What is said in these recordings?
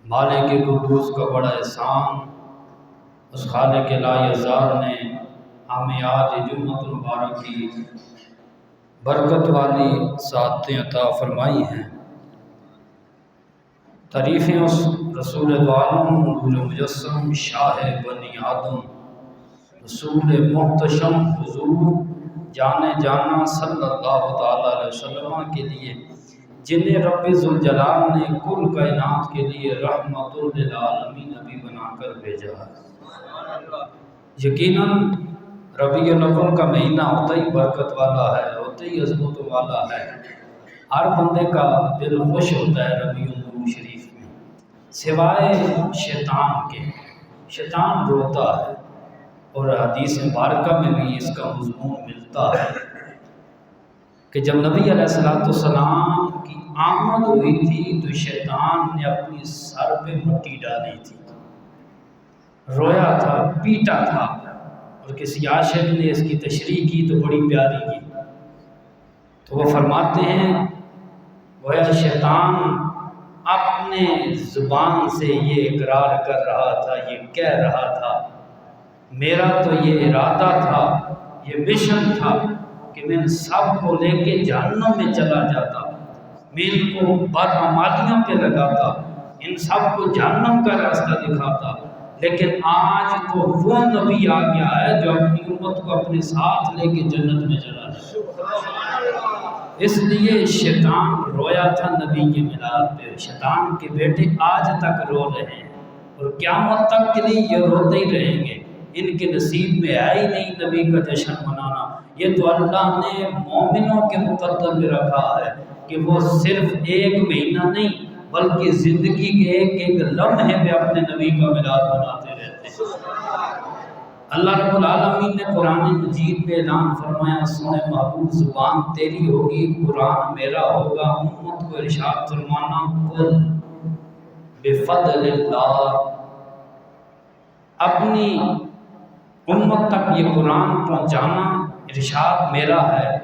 مالک قدوس کا بڑا احسان اس خالق لا یزال نے ہمیں آج جمعۃ المبارک کی برکت والی ساعتیں عطا فرمائی ہیں۔ تعریفیں اس رسول دو عالم نور مجسم شاہ بنی آدم رسول محتشم حضور جانے جانا صلی اللہ تعالیٰ علیہ وسلم کے لیے، جنہیں رب ذوالجلال نے کل کائنات کے لیے رحمت للعالمین نبی بنا کر بھیجا ہے۔ یقیناً ربیع الاول کا مہینہ ہوتا ہی برکت والا ہے، ہوتا ہی عظمت والا ہے۔ ہر بندے کا دل خوش ہوتا ہے ربیع الاول شریف میں، سوائے شیطان کے۔ شیطان روتا ہے، اور حدیث مبارکہ میں بھی اس کا مضمون ملتا ہے کہ جب نبی علیہ السلام کی آمد ہوئی تھی تو شیطان نے اپنی سر پہ مٹی ڈالی تھی، رویا تھا، پیٹا تھا، اور کسی عاشق نے اس کی تشریح کی تو بڑی پیاری کی۔ تو وہ فرماتے ہیں گویا شیطان اپنے زبان سے یہ اقرار کر رہا تھا، یہ کہہ رہا تھا، میرا تو یہ ارادہ تھا، یہ مشن تھا کہ میں ان سب کو لے کے جہنم میں چلا جاتا، میں ان کو بدعمالیوں پہ لگاتا، ان سب کو جہنم کا راستہ دکھاتا، لیکن آج تو وہ نبی آ گیا ہے جو اپنی امت کو اپنے ساتھ لے کے جنت میں چلا جائے۔ اس لیے شیطان رویا تھا نبی کے میلاد پہ، شیطان کے بیٹے آج تک رو رہے ہیں اور قیامت تک کے لیے یہ روتے ہی رہیں گے۔ ان کے نصیب میں ہے ہی نہیں نبی کا جشن منانا۔ یہ تو اللہ نے مومنوں کے مقدر میں رکھا ہے کہ وہ صرف ایک مہینہ نہیں بلکہ زندگی کے ایک ایک لمحے میں اپنے نبی کا میلاد مناتے رہتے ہیں۔ اللہ رب العالمین نے قرآن مجید میں اعلان فرمایا، سونے محبوب زبان تیری ہوگی، قرآن میرا ہوگا، امت کو ارشاد فرمانا قل بفضل اللہ، اپنی امت تک یہ قرآن پہنچانا ارشاد میرا ہے۔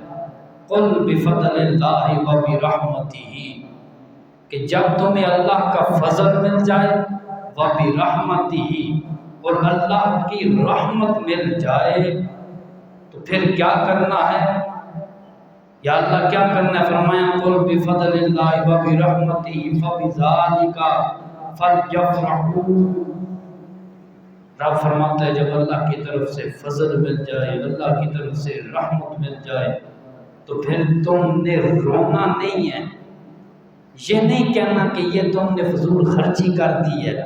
قل بفضل اللہ و برحمتہ، کہ جب تمہیں اللہ کا فضل مل جائے، و برحمتہ، اور اللہ کی رحمت مل جائے تو پھر کیا کرنا ہے؟ یا اللہ کیا کرنا ہے؟ فرمایا قل بفضل اللہ و برحمتہ فبذالک فلیفرحوا۔ رب فرماتا ہے جب اللہ کی طرف سے فضل مل جائے، اللہ کی طرف سے رحمت مل جائے تو پھر تم نے رونا نہیں ہے، یہ نہیں کہنا کہ یہ تم نے فضول خرچی کر دی ہے،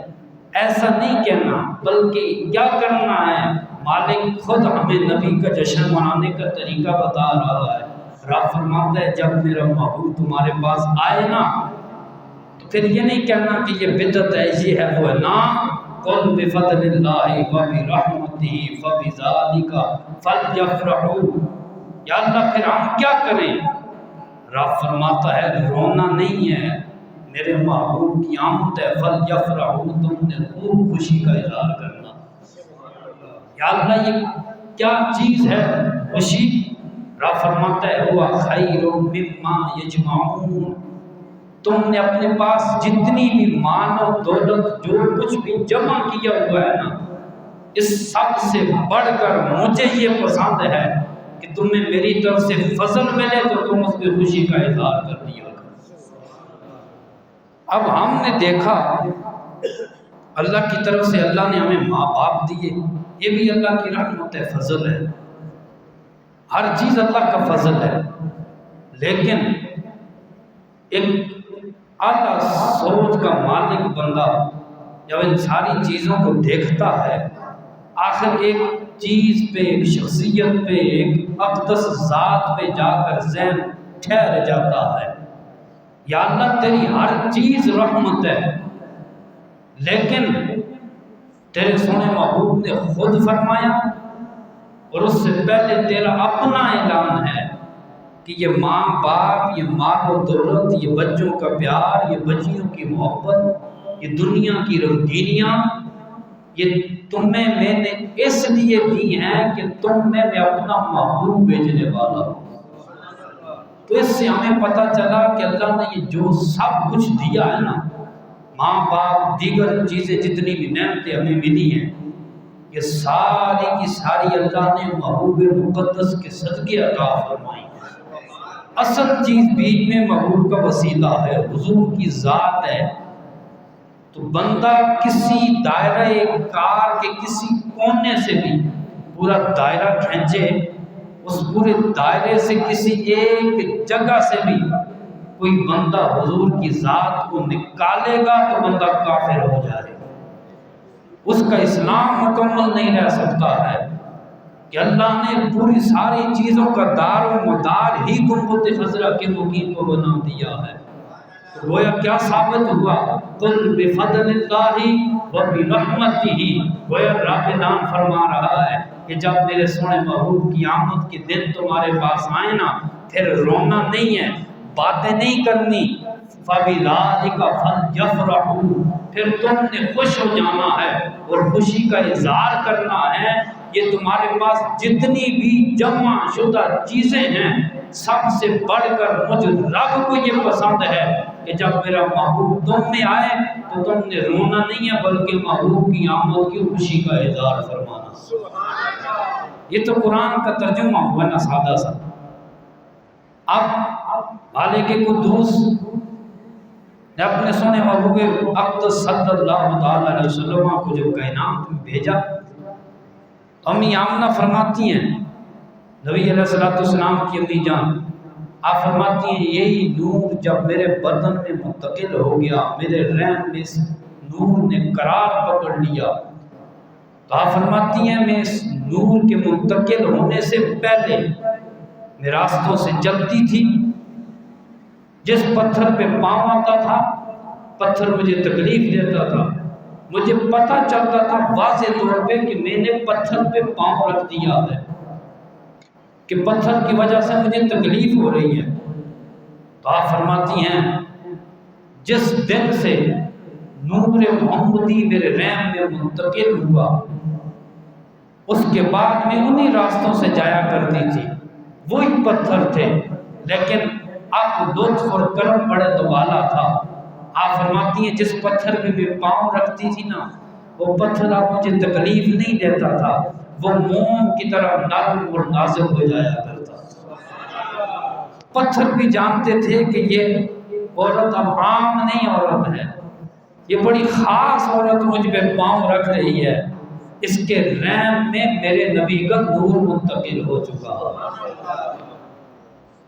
ایسا نہیں کہنا، بلکہ کیا کرنا ہے؟ مالک خود ہمیں نبی کا جشن منانے کا طریقہ بتا رہا ہے۔ رب فرماتا ہے جب میرا محبوب تمہارے پاس آئے نا تو پھر یہ نہیں کہنا کہ یہ بدعت ہے، یہ ہے، وہ ہے، نا، قل بفضل اللہ و برحمتہ فبذالک فلیفرحوا۔ یا اللہ پھر ہم کیا کریں؟ رب فرماتا ہے رونا نہیں ہے، میرے محبوب کی آمد ہے، فلیفرحوا، تم نے خوب خوشی کا اظہار کرنا۔ یا اللہ یہ کیا چیز ہے خوشی؟ رب فرماتا ہے ہوا خیر مما یجمعون، تم نے اپنے پاس جتنی بھی مال و دولت جو کچھ بھی جمع کیا ہوا ہے نا، اس سب سے بڑھ کر مجھے یہ پسند ہے کہ تمہیں میری طرف سے فضل ملے تو تم اس پہ خوشی کا اظہار کر دیا کرو۔ اب ہم نے دیکھا اللہ کی طرف سے اللہ نے ہمیں ماں باپ دیے، یہ بھی اللہ کی رحمت ہے، فضل ہے، ہر چیز اللہ کا فضل ہے، لیکن ایک اعلیٰ سوچ کا مالک بندہ جب ان ساری چیزوں کو دیکھتا ہے، آخر ایک چیز پہ، ایک شخصیت پہ، ایک اقدس ذات پہ جا کر ذہن ٹھہر جاتا ہے۔ یا اللہ تیری ہر چیز رحمت ہے، لیکن تیرے سونے محبوب نے خود فرمایا اور اس سے پہلے تیرا اپنا اعلان ہے کہ یہ ماں باپ، یہ مال و دولت، یہ بچوں کا پیار، یہ بچیوں کی محبت، یہ دنیا کی رنگینیاں، یہ تمہیں میں نے اس لیے دی ہیں کہ تم میں اپنا محبوب بھیجنے والا ہوں۔ تو اس سے ہمیں پتہ چلا کہ اللہ نے یہ جو سب کچھ دیا ہے نا، ماں باپ دیگر چیزیں جتنی بھی نعمتیں ہمیں ملی ہیں یہ ساری کی ساری اللہ نے محبوب مقدس کے صدقے عطا فرمائی ہیں۔ اصل چیز بیچ میں محبوب کا وسیلہ ہے، حضور کی ذات ہے، تو بندہ کسی دائرہ کار کے کسی کونے سے بھی پورا دائرہ کھینچے، اس پورے دائرے سے کسی ایک جگہ سے بھی کوئی بندہ حضور کی ذات کو نکالے گا تو بندہ کافر ہو جائے گا، اس کا اسلام مکمل نہیں رہ سکتا ہے کہ اللہ نے پوری ساری چیزوں کا دار و مدار ہی گنبد خضرا کے مقیم کو بنا دیا ہے۔ تو گویا کیا ثابت ہوا؟ قل بفضل اللہ وبرحمتہ، گویا رب نام فرما رہا ہے کہ جب میرے سونے محبوب کی آمد کے دن تمہارے پاس آئے نا، پھر رونا نہیں ہے، باتیں نہیں کرنی، فَبِذَلِكَ فَلْيَفْرَحُوا، پھر تم نے خوش ہو جانا ہے اور خوشی کا اظہار کرنا ہے۔ یہ تمہارے پاس جتنی بھی جمع شدہ چیزیں ہیں سب سے بڑھ کر مجھ رب کو یہ پسند ہے کہ جب میرا محبوب تم میں آئے تو تم نے رونا نہیں ہے بلکہ محبوب کی آمد کی خوشی کا اظہار فرمانا۔ یہ تو قرآن کا ترجمہ ہوا نا سادہ سا۔ اب مالک قدوس نے اپنے سونے محبوب اقدس صلی اللہ تعالی علیہ وسلم کو جب کائنات میں بھیجا، امی آمنہ فرماتی ہیں، نبی علیہ السلام کی امی جان، آپ فرماتی ہیں یہی نور جب میرے بدن میں منتقل ہو گیا، میرے رحم میں اس نور نے قرار پکڑ لیا، تو آپ فرماتی ہیں میں اس نور کے منتقل ہونے سے پہلے میں راستوں سے چلتی تھی، جس پتھر پہ پاؤں آتا تھا پتھر مجھے تکلیف دیتا تھا، مجھے پتہ چلتا تھا واضح طور پہ کہ میں نے پتھر پہ پاؤں رکھ دیا ہے، کہ پتھر کی وجہ سے مجھے تکلیف ہو رہی ہے۔ تو آپ فرماتی ہیں جس دن سے نور محمدی میرے رحم میں منتقل ہوا اس کے بعد میں انہی راستوں سے جایا کرتی تھی، وہی پتھر تھے لیکن اب لطف اور کرم بڑے دوبالا تھا۔ آپ فرماتی ہیں جس پتھر پہ میں پاؤں رکھتی تھی نا وہ پتھر اب مجھے تکلیف نہیں دیتا تھا، وہ موم کی طرح نرم اور نازک ہو جایا کرتا تھا۔ پتھر بھی جانتے تھے کہ یہ عورت اب عام نہیں عورت ہے، یہ بڑی خاص عورت مجھ پہ پاؤں رکھ رہی ہے، اس کے رحم میں میرے نبی کا نور منتقل ہو چکا ہے۔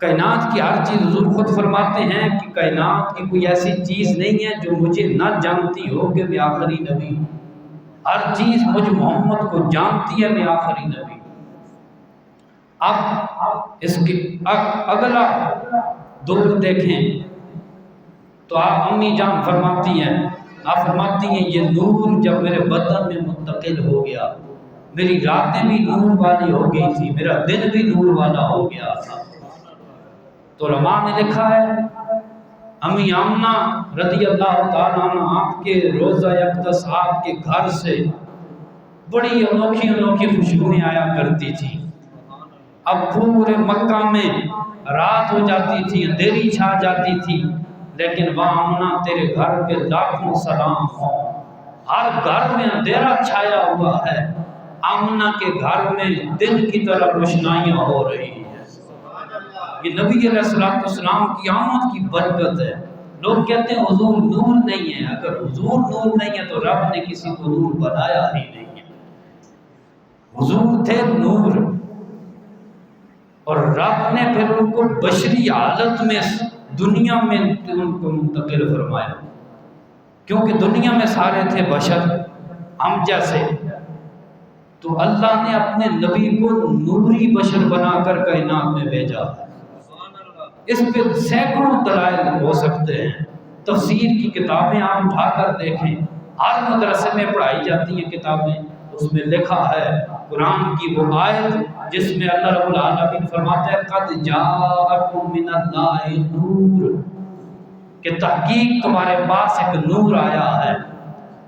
کائنات کی ہر چیز حضور خود فرماتے ہیں کہ کائنات کی کوئی ایسی چیز نہیں ہے جو مجھے نہ جانتی ہو کہ میں آخری نبی ہوں، ہر چیز مجھ محمد کو جانتی ہے، میں آخری نبی ہوں۔ اب اس کی اگلا دور دیکھیں تو آپ امی جان فرماتی ہیں، آپ فرماتی ہیں یہ نور جب میرے بدن میں منتقل ہو گیا، میری راتیں بھی نور والی ہو گئی تھی، میرا دن بھی نور والا ہو گیا تھا۔ تو علماء نے لکھا ہے امی آمنہ رضی اللہ تعالیٰ عنہ آپ کے روضہ اقدس آپ کے گھر سے بڑی انوکھی انوکھی خوشبوئیں آیا کرتی تھی۔ اب پورے مکہ میں رات ہو جاتی تھی، اندھیری چھا جاتی تھی، لیکن وہاں آمنہ تیرے گھر پہ لاکھوں سلام ہو، ہر گھر میں اندھیرا چھایا ہوا ہے، آمنہ کے گھر میں دن کی طرح روشنائیاں ہو رہی ہیں۔ یہ نبی علیہ السلام کی آمد کی برکت ہے۔ لوگ کہتے ہیں حضور نور نہیں ہے، اگر حضور نور نہیں ہے تو رب نے کسی کو نور بنایا ہی نہیں ہے۔ حضور تھے نور اور رب نے پھر ان کو بشری حالت میں دنیا میں ان کو منتقل فرمایا، کیونکہ دنیا میں سارے تھے بشر ہم جیسے، تو اللہ نے اپنے نبی کو نوری بشر بنا کر کائنات میں بھیجا۔ اس پہ سینکڑوں دلائل ہو سکتے ہیں، تفسیر کی کتابیں آپ اٹھا کر دیکھیں، ہر مدرسے میں پڑھائی جاتی ہیں کتابیں، اس میں لکھا ہے قرآن کی وہ آیت جس میں اللہ رب العالمین فرماتا ہے قد جاءکم من اللہ نور، کہ تحقیق تمہارے پاس ایک نور آیا ہے۔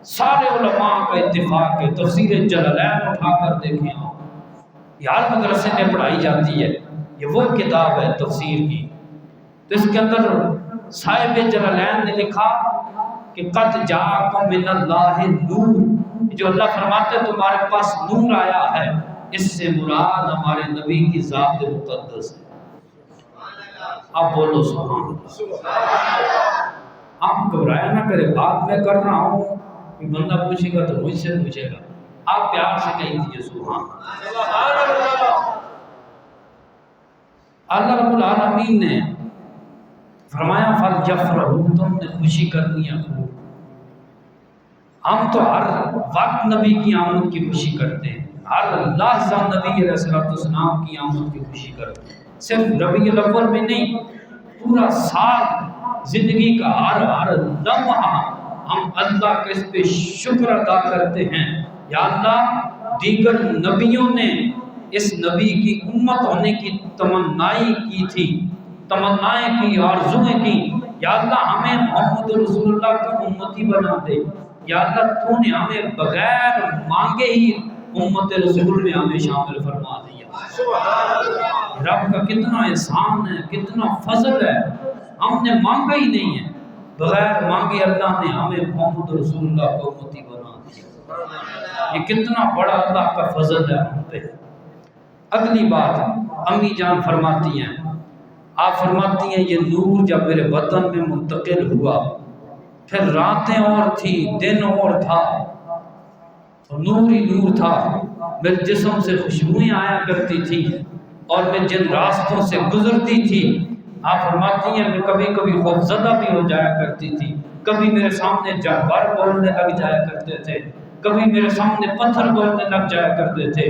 سارے علماء کا اتفاق ہے، تفسیر جلالین اٹھا کر دیکھیں آپ، یہ ہر مدرسے میں پڑھائی جاتی ہے، یہ وہ کتاب ہے تفسیر کی۔ تو اس کے اندر صاحب جلالین نے لکھا کہ کہ قد جاءکم من اللہ نور، جو اللہ فرماتے ہیں تمہارے پاس نور آیا ہے، اس سے مراد ہمارے نبی کی ذات مقدس ہے۔ اب بولو سبحان اللہ۔ آپ گھبرایا نہ کرے، بات میں کر رہا ہوں، کوئی بندہ پوچھے گا تو مجھ سے پوچھے گا، آپ پیار سے کہیں دیجیے سبحان اللہ۔ اللہ رب العالمین نے فرمایا فَلْيَفْرَحُوا، تم نے خوشی کرنی ہے خوب۔ ہم تو ہر وقت نبی کی آمد کی خوشی کرتے ہیں، ہر لحظہ نبی علیہ السلام کی آمد کی خوشی کرتے ہیں، صرف ربیع الاول میں نہیں، پورا سال زندگی کا ہر لمحہ ہم اللہ کا اس پہ شکر ادا کرتے ہیں۔ یا اللہ، دیگر نبیوں نے اس نبی کی امت ہونے کی تمنائیں کی تھی، تمنائیں کی، آرزویں کی، یا اللہ ہمیں محمد رسول اللہ کا امتی بنا دے، یا اللہ تو نے ہمیں بغیر مانگے ہی امت رسول میں ہمیں شامل فرما دیا۔ رب کا کتنا احسان ہے، کتنا فضل ہے، ہم نے مانگا ہی نہیں ہے، بغیر مانگے اللہ نے ہمیں محمد رسول اللہ کو امتی بنا دیا۔ یہ کتنا بڑا اللہ کا فضل ہے ہم پہ۔ اگلی بات امی جان فرماتی ہیں، آپ فرماتی ہیں یہ نور جب میرے بدن میں منتقل ہوا، پھر راتیں اور تھی، دن اور تھا، نور ہی نور تھا، میرے جسم سے خوشبوئیں آیا کرتی تھی، اور میں جن راستوں سے گزرتی تھی، آپ فرماتی ہیں میں کبھی کبھی خوفزدہ بھی ہو جایا کرتی تھی، کبھی میرے سامنے جانور بولنے لگ جایا کرتے تھے، کبھی میرے سامنے پتھر بولنے لگ جایا کرتے تھے،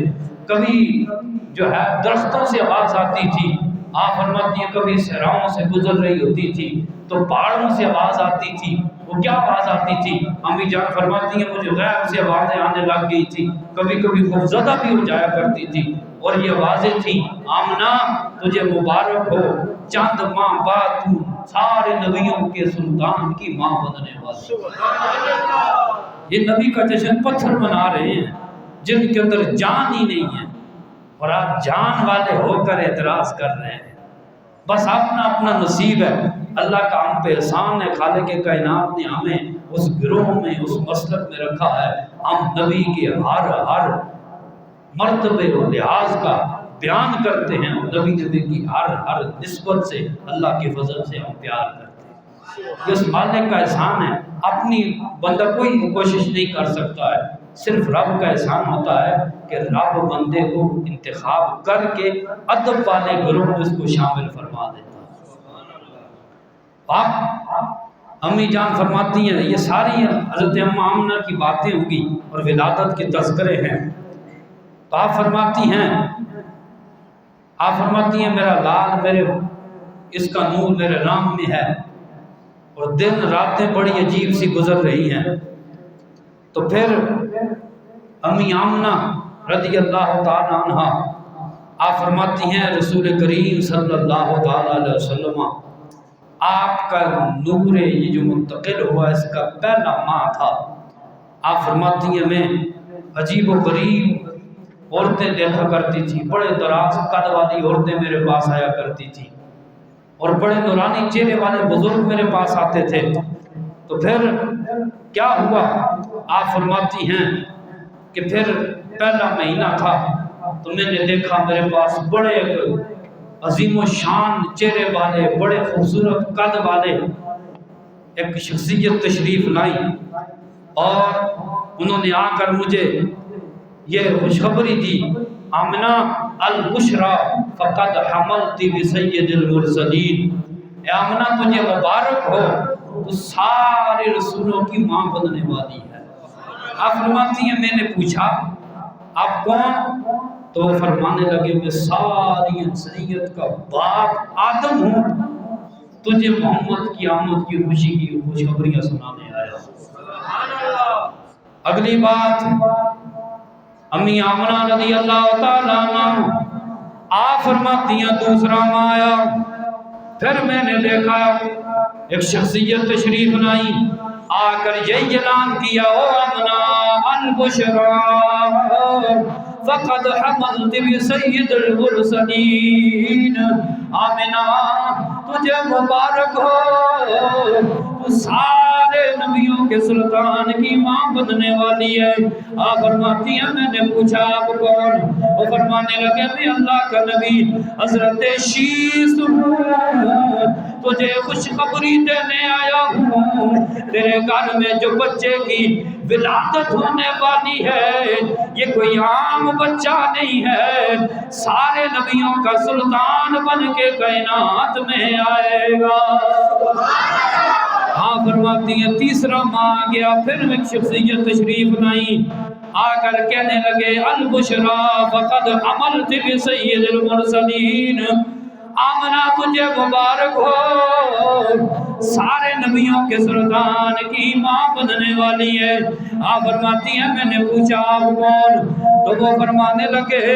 کبھی جو ہے درختوں سے آواز آتی تھی، آپ فرماتی ہیں کبھی صحراؤں سے گزر رہی ہوتی تھی تو پہاڑوں سے آواز آتی تھی، وہ کیا آواز آتی تھی؟ امی جان فرماتی ہیں مجھے غیب سے آوازیں آنے لگ گئی تھی، کبھی کبھی خوفزدہ بھی ہو جایا کرتی تھی، اور یہ آوازیں تھیں آمنہ تجھے مبارک ہو، چند ماہ بعد تو سارے نبیوں کے سلطان کی ماں بننے والی۔ یہ نبی کا جشن پتھر منا رہے ہیں جن کے اندر جان ہی نہیں ہے، اور آپ جان والے ہو کر اعتراض کر رہے ہیں۔ بس اپنا اپنا نصیب ہے، اللہ کا ہم پہ احسان ہے، خالق کائنات نے ہمیں اس گروہ میں، اس مسلک میں رکھا ہے، ہم نبی کے ہر مرتبے و لحاظ کا بیان کرتے ہیں، اور نبی کی ہر نسبت سے اللہ کے فضل سے ہم پیار کرتے ہیں۔ یہ اس مالک کا احسان ہے، اپنی بندہ کوئی کوشش نہیں کر سکتا ہے، صرف رب کا احسان ہوتا ہے کہ رب بندے کو انتخاب کر کے ادب والے گروہ میں اس کو شامل فرما دیتا ہے۔ آپ امی جان فرماتی ہیں یہ ساری حضرت ام آمنہ کی باتیں ہوگی اور ولادت کے تذکرے ہیں، تو آپ فرماتی ہیں میرا لال، میرے اس کا نور میرے نام میں ہے، اور دن راتیں بڑی عجیب سی گزر رہی ہیں۔ تو پھر امی آمنہ رضی اللہ تعالی عنہ آپ فرماتی ہیں رسول کریم صلی اللہ تعالی علیہ وسلم آپ کا نور یہ جو منتقل ہوا اس کا پہلا ماہ تھا۔ آپ فرماتی ہیں میں عجیب و غریب عورتیں دیکھا کرتی تھی، بڑے دراز قد والی عورتیں میرے پاس آیا کرتی تھی، اور بڑے نورانی چہرے والے بزرگ میرے پاس آتے تھے۔ تو پھر کیا ہوا؟ آپ فرماتی ہیں کہ پھر پہلا مہینہ تھا تو میں نے دیکھا میرے پاس بڑے عظیم و شان چہرے والے، بڑے خوبصورت قد والے ایک شخصیت تشریف لائی، اور انہوں نے آ کر مجھے یہ خوشخبری دی، آمنہ البشرا فقد حملت بسید المرسلین، اے آمنہ تجھے مبارک ہو، تو سارے رسولوں کی ماں بننے والی ہے۔ آپ فرماتی ہیں میں نے پوچھا آپ کون؟ تو وہ فرمانے لگے میں ساری انسانیت کا باپ آدم ہوں، تجھے محمد کی آمد کی خوشی کی خوشخبریاں سنانے آیا۔ اگلی بات امی آمنہ رضی اللہ تعالیٰ عنہ آپ فرماتی ہیں دوسرا ماہ آیا، پھر میں نے دیکھا ایک شخصیت تشریف لائی، آ کر یہی اعلان کیا او آمنہ البشرا فقد حملت بسید المرسلین، آمنہ تجھے مبارک ہو، تو سارے نبیوں کے سلطان کی ماں بننے والی ہے۔ آپ فرماتی ہیں میں نے پوچھا آپ کون؟ وہ فرمانے لگے میں اللہ کا نبی حضرت شیس ہوں، تجھے خوشخبری دینے آیا ہوں، تیرے گھر میں جو بچے کی ولادت ہونے والی ہے یہ کوئی عام بچہ نہیں ہے، سارے نبیوں کا سلطان بن کے کائنات میں آئے گا۔ ہاں فرماتی ہیں تیسرا ماں آ گیا، پھر ایک شخصیت تشریف لائی، آ کر کہنے لگے البشرا فقد عملت بسید المرسلین، آمنہ تجھے مبارک ہو، سارے نبیوں کے سلطان کی ماں بننے والی ہے۔ آپ فرماتی ہیں میں نے پوچھا آپ کون؟ تو وہ فرمانے لگے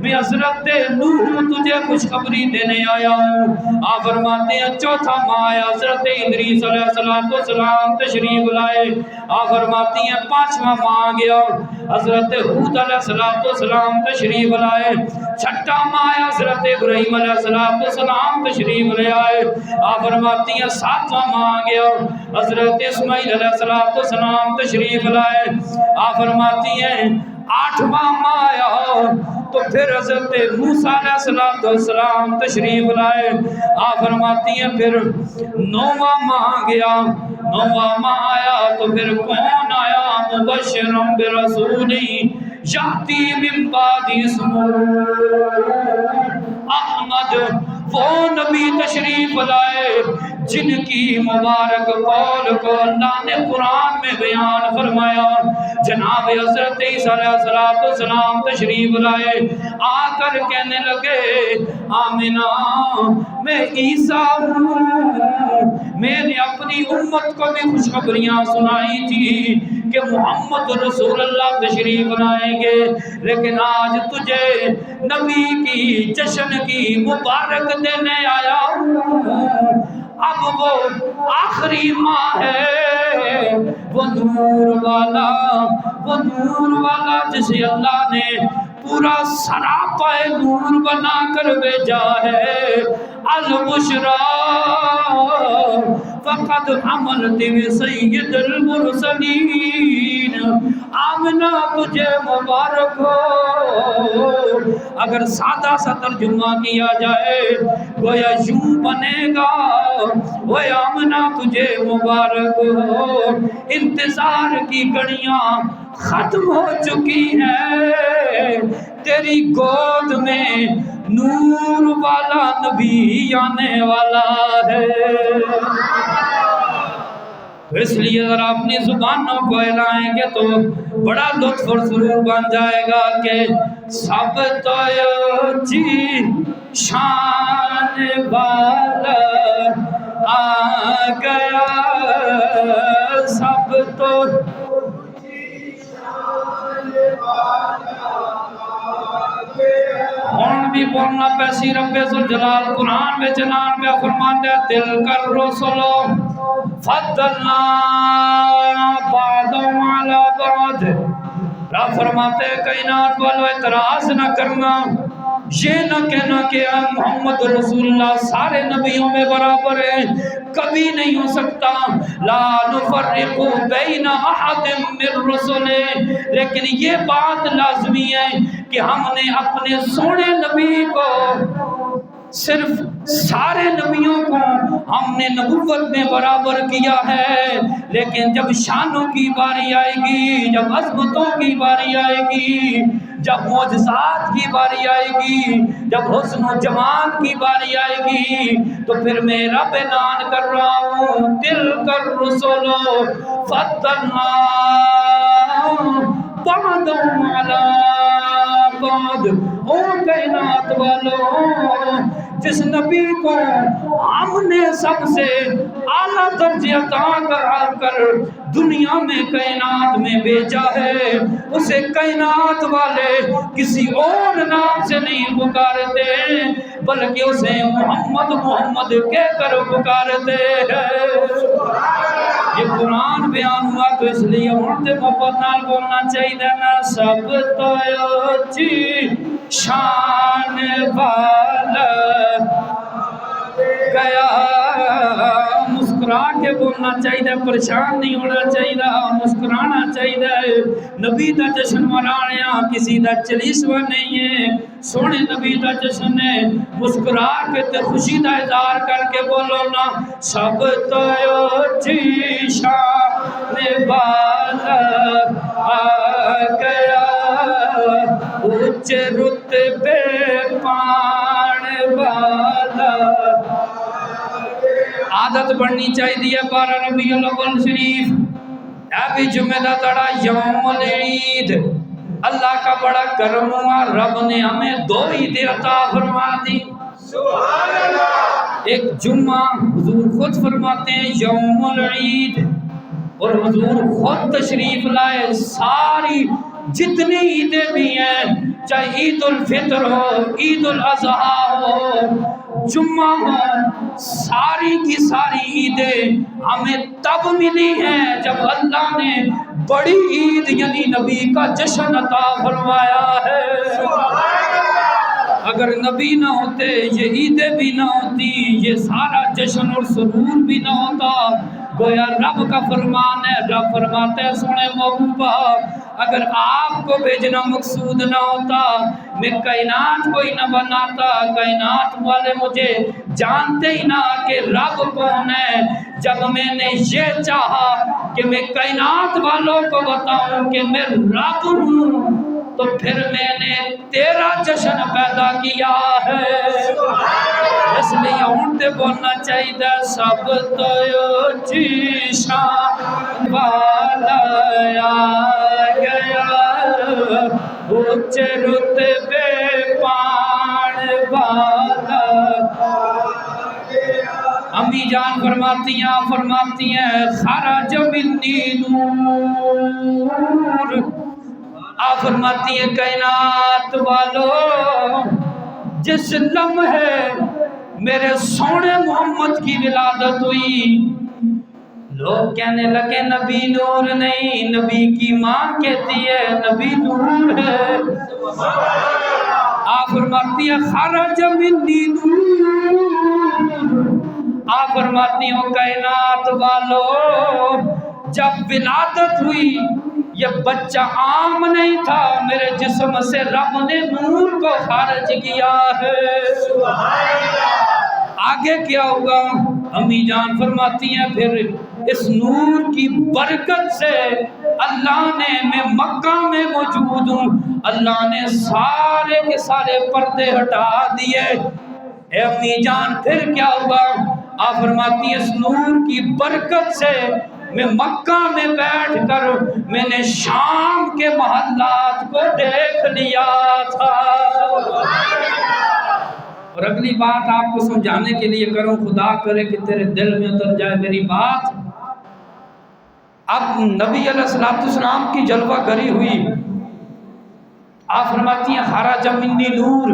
میں حضرت نوح تجھے خوشخبری دینے آیا ہوں۔ آپ فرماتے ہیں چوتھا ماں آیا، حضرت ادریس علیہ السلام تشریف لائے۔ آپ فرماتی ہیں پانچواں ماں آ گیا، حضرت ہود علیہ السلام تشریف لائے۔ چھٹا ماں آیا، حضرت ابراہیم علیہ السلام تشریف لے آئے۔ آپ فرماتی ہیں ساتواں ماں آ گیا، حضرت اسماعیل علیہ السلام تشریف لائے۔ آپ فرماتی ہیں آٹھواں ماں آیا تو پھر حضرت موسیٰ علیہ السلام تشریف لائے۔ آپ فرماتی ہیں پھر نوواں ماہ آ گیا، نوواں ماہ آیا تو پھر کون آیا؟ مبشرا برسول یاتی من بعد اسمہ احمد، وہ نبی تشریف لائے جن کی مبارک قول کو اللہ نے قرآن میں بیان فرمایا۔ جناب حضرت عیسیٰ علیہ السلام تشریف لائے، آ کر کہنے لگے آمنہ میں عیسیٰ ہوں، میں نے اپنی امت کو بھی خوشخبریاں سنائی تھی کہ محمد رسول اللہ تشریف لائیں گے، لیکن آج تجھے نبی کی جشن کی مبارک دینے آیا ہوں۔ اب وہ آخری ماہ ہے، وہ نور والا جسے اللہ نے پورا سراپا نور بنا کر بھیجا ہے۔ البشرا فقد حملت بسید المرسلین، آمنہ تجھے مبارک ہو۔ اگر سادہ سا ترجمہ کیا جائے گویا یوں بنے گا، وہ آمنہ تجھے مبارک ہو، انتظار کی گھڑیاں ختم ہو چکی ہیں، تیری گود میں نور والا نبی آنے والا ہے۔ اس لیے اگر اپنی زبانوں کو ہلائیں گے تو بڑا لطف اور سرور بن جائے گا کہ سب تو جی شان والا آ گیا، سب تو ہون بھی بولنا پیسی رب ذوالجلال قرآن میں جنان میں فرماتا ہے دل کر رسولو فضلنا بعضهم علی بعض، رب فرماتے ہیں کائنات والو اعتراض نہ کرنا، یہ نہ کہنا کہ محمد رسول اللہ سارے نبیوں میں برابر ہیں، کبھی نہیں ہو سکتا، لا نفرق بین احد من رسلہ، لیکن یہ بات لازمی ہے کہ ہم نے اپنے سونے نبی کو صرف سارے نبیوں کو ہم نے نبوت میں برابر کیا ہے، لیکن جب شانوں کی باری آئے گی، جب عظمتوں کی باری آئے گی، جب معجزات کی باری آئے گی، جب حسن و جمال کی باری آئے گی، تو پھر میں رب اعلان کر رہا ہوں دل کر رسولو فضلنا بعضهم علی بعض، او کائنات والوں جس نبی کو ہم نے سب سے اعلیٰ درجے عطا کر دنیا میں کائنات میں بھیجا ہے اسے کائنات والے کسی اور نام سے نہیں پکارتے بلکہ اسے محمد محمد کہہ کر پکارتے ہیں۔ یہ قرآن بیان ہوا تو اس لیے اڑتے محبت نال بولنا چاہیے نا، سب تو اچھی شان والا گیا، مسکرا کے بولنا چاہیے، پریشان نہیں ہونا چاہیے، مسکرانا چاہیے۔ نبی دا جشن منایا کسی دا چلیسوا نہیں ہے، سونے نبی دا جشن ہے، مسکرا کے تے خوشی دا اظہار کر کے بولو نا، سب تو اچھی شان والا آ گیا، اونچے رتبے پانے والا۔ عادت بڑھنی چاہیے 12 ربیع الاول شریف ابھی جمعہ دا تڑا یوم العید، اللہ کا بڑا کرم ہوا، رب نے ہمیں 2 عیدیں عطا فرما دی۔ سبحان اللہ۔ ایک جمعہ حضور خود فرماتے ہیں یوم العید، اور حضور خود تشریف لائے ساری جتنی عیدیں بھی ہیں، چاہے عید الفطر ہو، عید الاضحیٰ ہو، جمعہ ہو، ساری کی ساری عیدیں ہمیں تب ملی ہیں جب اللہ نے بڑی عید یعنی نبی کا جشن عطا فرمایا ہے۔ اگر نبی نہ ہوتے، یہ عیدیں بھی نہ ہوتی، یہ سارا جشن اور سرور بھی نہ ہوتا، گویا رب کا فرمان ہے، رب فرماتے ہیں سنے محبوبہ اگر آپ کو بھیجنا مقصود نہ ہوتا میں کائنات کو ہی نہ بناتا، کائنات والے مجھے جانتے ہی نہ کہ رب کون ہے۔ جب میں نے یہ چاہا کہ میں کائنات والوں کو بتاؤں کہ میں رب ہوں، تو پھر میں نے تیرا جشن پیدا کیا ہے۔ اس لیے اونتے بولنا چاہیے سب تو اچھی شان والا آ گیا، اونچے رتبے پانے والا۔ امی جان فرماتی ہیں خرج منی نور، آپ فرماتی ہیں کائنات والو جس لمحے میرے سونے محمد کی ولادت ہوئی لوگ کہنے لگے نبی نور نہیں، نبی کی ماں کہتی ہے نبی نور ہے۔ آپ فرماتی ہیں خرج منی نور، آپ فرماتی ہوں کائنات والو جب ولادت ہوئی یہ بچہ عام نہیں تھا، میرے جسم سے رب نے نور کو خارج کیا ہے۔ آگے کیا ہوگا؟ امی جان فرماتی ہیں پھر اس نور کی برکت سے اللہ نے، میں مکہ میں موجود ہوں، اللہ نے سارے کے سارے پردے ہٹا دیے۔ اے امی جان پھر کیا ہوگا؟ آپ فرماتی ہیں اس نور کی برکت سے میں مکہ میں بیٹھ کر میں نے شام کے محلات کو دیکھ لیا تھا۔ اور اگلی بات آپ کو سمجھانے کے لیے کروں، خدا کرے کہ تیرے دل میں اتر جائے میری بات۔ اب نبی علیہ السلام کی جلوہ گری ہوئی، آپ فرماتی ہیں خرج منی نور،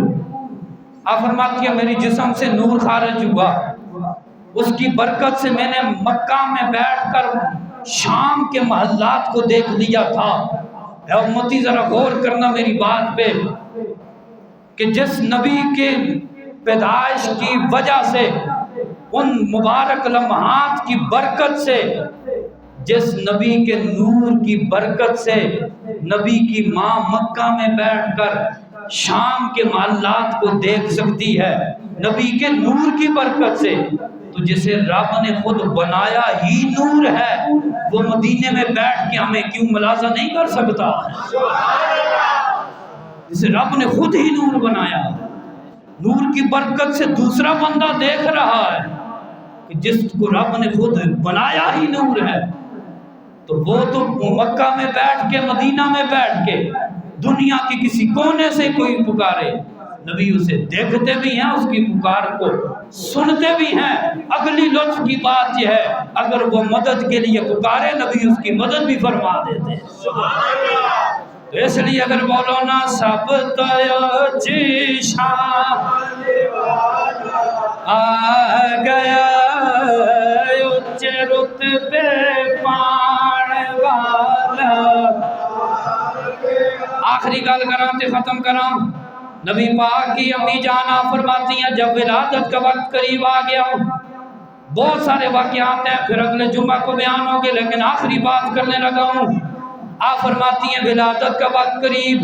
آپ فرماتی ہیں میری جسم سے نور خارج ہوا، اس کی برکت سے میں نے مکہ میں بیٹھ کر شام کے محلات کو دیکھ لیا تھا۔ اے امتی ذرا غور کرنا میری بات پہ کہ جس نبی کے پیدائش کی وجہ سے، ان مبارک لمحات کی برکت سے، جس نبی کے نور کی برکت سے نبی کی ماں مکہ میں بیٹھ کر شام کے محلات کو دیکھ سکتی ہے نبی کے نور کی برکت سے، تو جسے رب نے خود بنایا ہی نور ہے، وہ مدینے میں بیٹھ کے ہمیں کیوں ملاحظہ نہیں کر سکتا؟ جسے رب نے خود ہی نور بنایا، نور کی برکت سے دوسرا بندہ دیکھ رہا ہے کہ جس کو رب نے خود بنایا ہی نور ہے، تو وہ تو مکہ میں بیٹھ کے، مدینہ میں بیٹھ کے دنیا کے کسی کونے سے کوئی پکارے، نبی اسے دیکھتے بھی ہیں، اس کی پکار کو سنتے بھی ہیں۔ اگلی لطف کی بات یہ ہے، اگر وہ مدد کے لیے پکارے نبی اس کی مدد بھی فرما دیتے ہیں۔ تو اس لیے اگر بولو نا سب تو چیشان آ گیا اچے رتبے پان والا۔ آخری گل کراں تے ختم کراں۔ نبی پاک کی امی جانا فرماتی ہیں جب ولادت کا وقت قریب آ گیا، بہت سارے واقعات ہیں پھر اگلے جمعہ کو بیان ہوگے، لیکن آخری بات کرنے لگا ہوں۔ آپ فرماتی ہیں ولادت کا وقت قریب،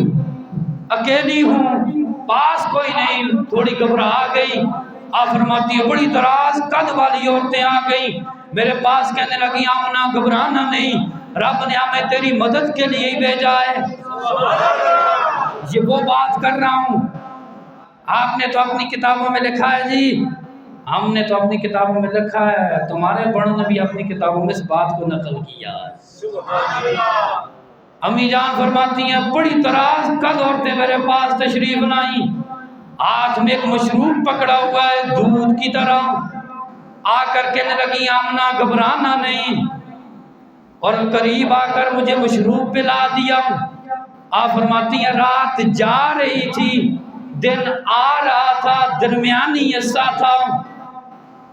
اکیلی ہوں، پاس کوئی نہیں، تھوڑی گھبرا گئی۔ آپ فرماتی ہیں بڑی دراز قد والی عورتیں آ گئی میرے پاس، کہنے لگی آمنہ گھبرانا نہیں، رب نے ہمیں تیری مدد کے لیے ہی بھیجا ہے۔ یہ وہ بات کر رہا ہوں، آپ نے تو اپنی کتابوں میں لکھا ہے جی، ہم نے تو اپنی کتابوں میں لکھا ہے، تمہارے بڑوں نے بھی اپنی کتابوں میں اس بات کو نقل کیا ہے۔ امی جان فرماتی ہیں بڑی دراز قد عورتیں میرے پاس تشریف لائیں، ہاتھ میں ایک مشروب پکڑا ہوا ہے دودھ کی طرح، آ کر کہنے لگی آمنہ گھبرانا نہیں، اور قریب آ کر مجھے مشروب پلا دیا۔ آپ فرماتی ہیں رات جا رہی تھی، دن آ رہا تھا، درمیانی حصہ تھا۔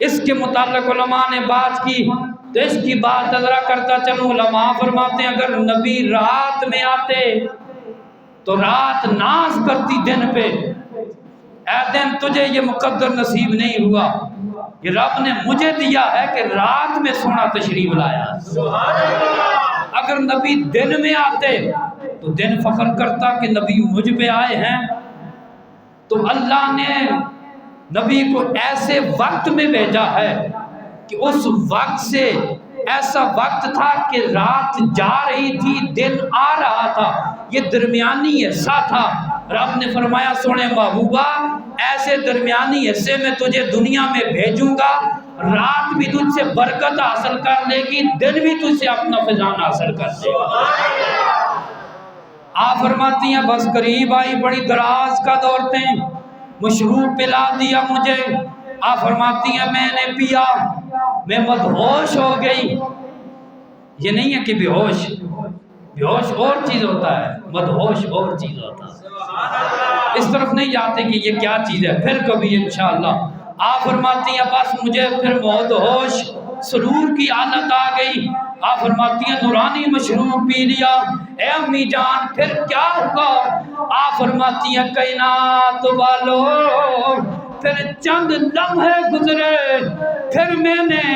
اس کے متعلق علماء نے بات کی، تو اس کی بات ذرا کرتا چلوں۔ علماء فرماتے ہیں اگر نبی رات میں آتے تو رات ناز کرتی دن پہ، اے دن تجھے یہ مقدر نصیب نہیں ہوا، یہ رب نے مجھے دیا ہے کہ رات میں سونا تشریف لایا۔ اگر نبی دن میں آتے تو دن فخر کرتا کہ نبی مجھ پہ آئے ہیں۔ تو اللہ نے نبی کو ایسے وقت میں بھیجا ہے کہ اس وقت سے ایسا وقت تھا کہ رات جا رہی تھی، دن آ رہا تھا، یہ درمیانی حصہ تھا۔ رب نے فرمایا سونے محبوبہ ایسے درمیانی حصے میں تجھے دنیا میں بھیجوں گا، رات بھی تجھ سے برکت حاصل کر لے گی، دن بھی تجھ سے اپنا فیضان حاصل کر لے گا۔ آپ فرماتی ہیں بس قریب آئی بڑی دراز کا عورتیں، مشروب پلا دیا مجھے۔ آپ فرماتی ہیں میں نے پیا، میں مدہوش ہو گئی۔ یہ نہیں ہے کہ بے ہوش، بے ہوش اور چیز ہوتا ہے، مدہوش اور چیز ہوتا ہے۔ اس طرف نہیں جاتے کہ یہ کیا چیز ہے، پھر کبھی انشاءاللہ۔ آپ فرماتی ہیں بس مجھے پھر مدہوش سرور کی حالت آ گئی۔ آپ فرماتی ہیں نورانی مشروب پی لیا۔ اے امی جان پھر کیا ہوا؟ آپ فرماتی ہیں کائنات والو پھر چند لمحے گزرے، پھر میں نے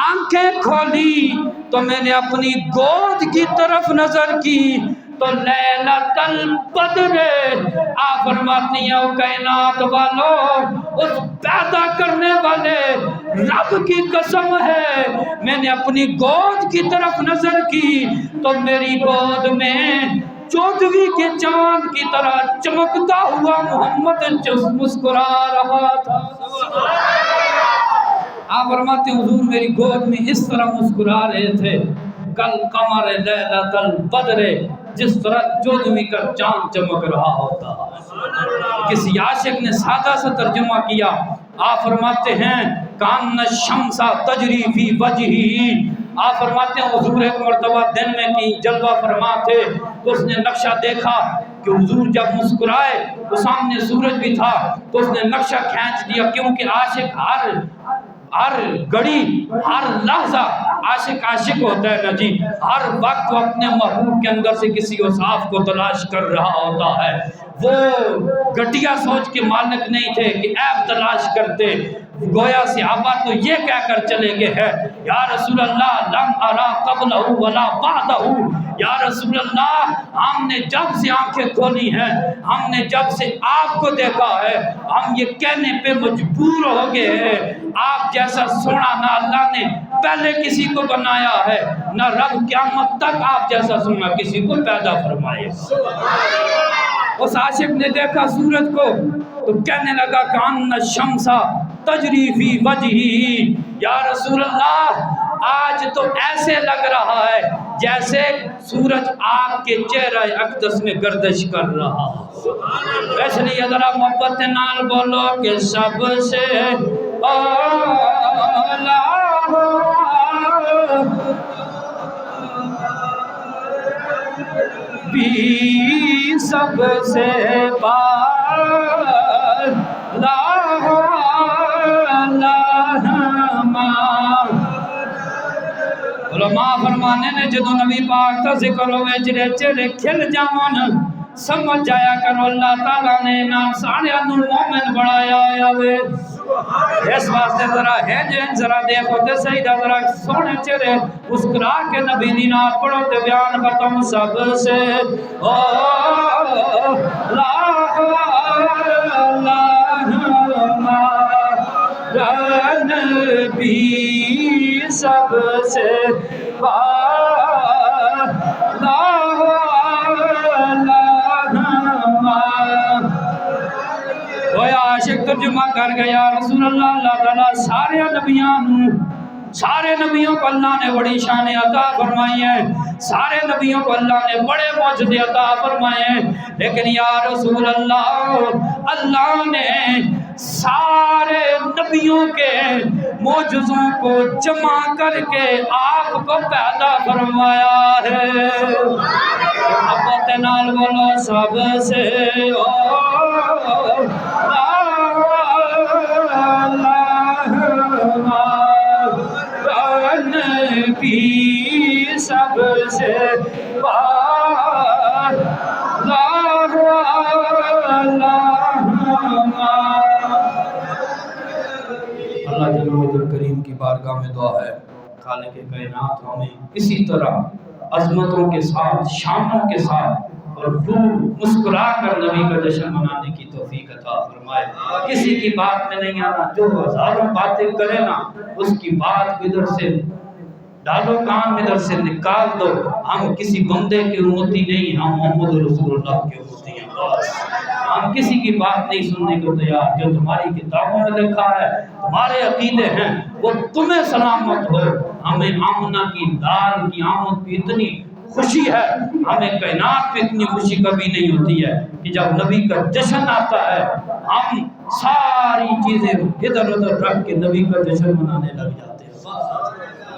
آنکھیں کھولی تو میں نے اپنی گود کی طرف نظر کی تو لیلۃ القدر۔ آپ فرماتی ہیں او کائنات والو اس پیدا کرنے والے رب کی قسم ہے، میں نے اپنی گود کی طرف نظر کی تو میری گود میں 14ویں کے چاند کی طرح چمکتا ہوا محمد مسکرا رہا تھا۔ آپ فرماتے ہیں حضور میری گود میں اس طرح مسکرا رہے تھے کل قمر لیلۃ البدر، جس طرح 14ویں کا چاند چمک رہا ہوتا۔ کسی عاشق نے سادہ سا ترجمہ کیا، آپ فرماتے ہیں کان الشمس تجری فی وجہی۔ آپ فرماتے ہیں حضور ایک مرتبہ دن میں کہیں جلوہ فرما تھے، تو اس نے نقشہ دیکھا کہ حضور جب مسکرائے تو سامنے سورج بھی تھا، تو اس نے نقشہ کھینچ دیا، کیونکہ عاشق ہر گھڑی ہر لحظہ عاشق ہوتا ہے نا جی، ہر وقت وہ اپنے محبوب کے اندر سے کسی اوصاف کو تلاش کر رہا ہوتا ہے۔ وہ گھٹیا سوچ کے مالک نہیں تھے کہ عیب تلاش کرتے، گویا صحابہ تو یہ کہہ کر چلے گئے ہیں یا رسول اللہ لم ارا قبلہ ولا بعدہ، یا رسول اللہ ہم نے جب سے آنکھیں کھولی ہیں، ہم نے جب سے آپ کو دیکھا ہے، ہم یہ کہنے پہ مجبور ہو گئے ہیں آپ جیسا سونا نہ اللہ نے پہلے کسی کو بنایا ہے، نہ رب قیامت تک آپ جیسا سونا کسی کو پیدا فرمائے گا۔ اس عاشق نے دیکھا سورج کو تو کہنے لگا کان الشمس تجری فی وجہی، یا رسول اللہ آج تو ایسے لگ رہا ہے جیسے سورج آپ کے چہرہ اقدس میں گردش کر رہا ہو۔ اس لیے ذرا محبت نال بولو کہ سب سے اولا بھی سب سے علماء فرمانے نے جدو نبی پاک کا ذکر ہوئے جرے چرے کھل جاؤن سمجھ جایا کرو اللہ تعالیٰ نے نام ساڑھے انہوں مومن بڑھایا ہوئے۔ اس واسطے ذرا ہے جن ذرا دیکھو تے سیدہ ذرا سونے چرے مسکرا کے نبی دینار پڑھو تے بیان ختم سب سے نبی سب سے عاشق ترجمہ کر گیا رسول اللہ اللہ تعالیٰ سارے نبیوں کو اللہ نے بڑی شان عطا فرمائی ہے، سارے نبیوں کو اللہ نے بڑے معجزے عطا فرمائے ہیں، لیکن یا رسول اللہ نے سارے نبیوں کے معجزوں کو جمع کر کے آپ کو پیدا فرمایا ہے۔ محبت نال بولو سب سے نبی سب سے اللہ جل کریم کی بارگاہ میں دعا ہے خالق کائنات ہمیں اسی طرح عظمتوں کے ساتھ شانوں کے ساتھ اور خوب مسکرا کر نبی کا جشن منانے کی توفیق عطا فرمائے۔ کسی کی بات میں نہیں آنا، جو ہزاروں باتیں کرے نا اس کی بات ادھر سے ڈالو کان ادھر سے نکال دو۔ ہم کسی بندے کی امتی نہیں، ہم محمد رسول اللہ کی امتی ہیں بس۔ ہم کسی کی بات نہیں سننے کو تیار، جو تمہاری کتابوں میں لکھا ہے تمہارے عقیدے ہیں وہ تمہیں سلامت ہو۔ ہمیں آمنہ کی لال کی آمد پہ اتنی خوشی ہے، ہمیں کائنات پہ اتنی خوشی کبھی نہیں ہوتی ہے کہ جب نبی کا جشن آتا ہے ہم ساری چیزیں ادھر ادھر رکھ کے نبی کا جشن منانے لگ جاتے ہیں۔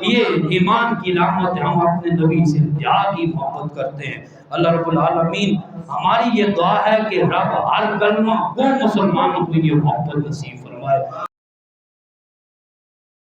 یہ ایمان کی علامت ہے، ہم اپنے نبی سے انتہائی محبت کرتے ہیں۔ اللہ رب العالمین ہماری یہ دعا ہے کہ رب ہر کلمہ کو مسلمانوں کو یہ محبت نصیب فرمائے۔